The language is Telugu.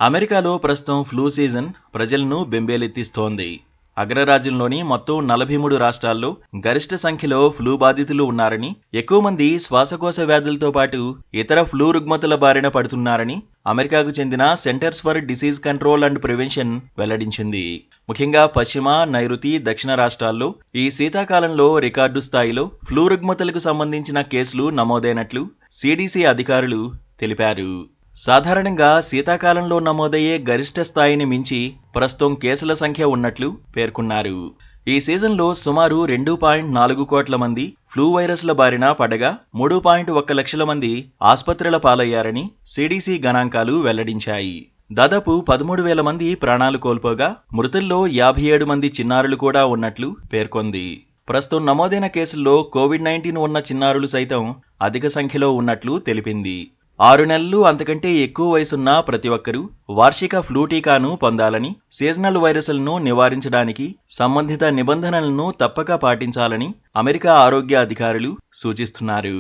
అమెరికాలో ప్రస్తుతం ఫ్లూ సీజన్ ప్రజలను బెంబేలెత్తిస్తోంది. అగ్రరాజ్యంలోని మొత్తం 43 రాష్ట్రాల్లో గరిష్ట సంఖ్యలో ఫ్లూ బాధితులు ఉన్నారని, ఎక్కువ మంది శ్వాసకోశ వ్యాధులతో పాటు ఇతర ఫ్లూ రుగ్మతల బారిన పడుతున్నారని అమెరికాకు చెందిన centres for disease control and prevention వెల్లడించింది. ముఖ్యంగా పశ్చిమ, నైరుతి, దక్షిణ రాష్ట్రాల్లో ఈ శీతాకాలంలో రికార్డు స్థాయిలో ఫ్లూ రుగ్మతలకు సంబంధించిన కేసులు నమోదైనట్లు సిడిసి అధికారులు తెలిపారు. సాధారణంగా శీతాకాలంలో నమోదయ్యే గరిష్ట స్థాయిని మించి ప్రస్తుతం కేసుల సంఖ్య ఉన్నట్లు పేర్కొన్నారు. ఈ సీజన్లో సుమారు 2.4 కోట్ల మంది ఫ్లూ వైరస్ల బారిన పడగా 3.1 లక్షల మంది ఆస్పత్రుల పాలయ్యారని సిడిసి గణాంకాలు వెల్లడించాయి. దాదాపు 13,000 మంది ప్రాణాలు కోల్పోగా మృతుల్లో 57 మంది చిన్నారులు కూడా ఉన్నట్లు పేర్కొంది. ప్రస్తుతం నమోదైన కేసుల్లో కోవిడ్-19 ఉన్న చిన్నారులు సైతం అధిక సంఖ్యలో ఉన్నట్లు తెలిపింది. 6 నెలలు అంతకంటే ఎక్కువ వయసున్న ప్రతి ఒక్కరూ వార్షిక ఫ్లూ టీకాను పొందాలని, సీజనల్ వైరస్లను నివారించడానికి సంబంధిత నిబంధనలను తప్పక పాటించాలని అమెరికా ఆరోగ్య అధికారులు సూచిస్తున్నారు.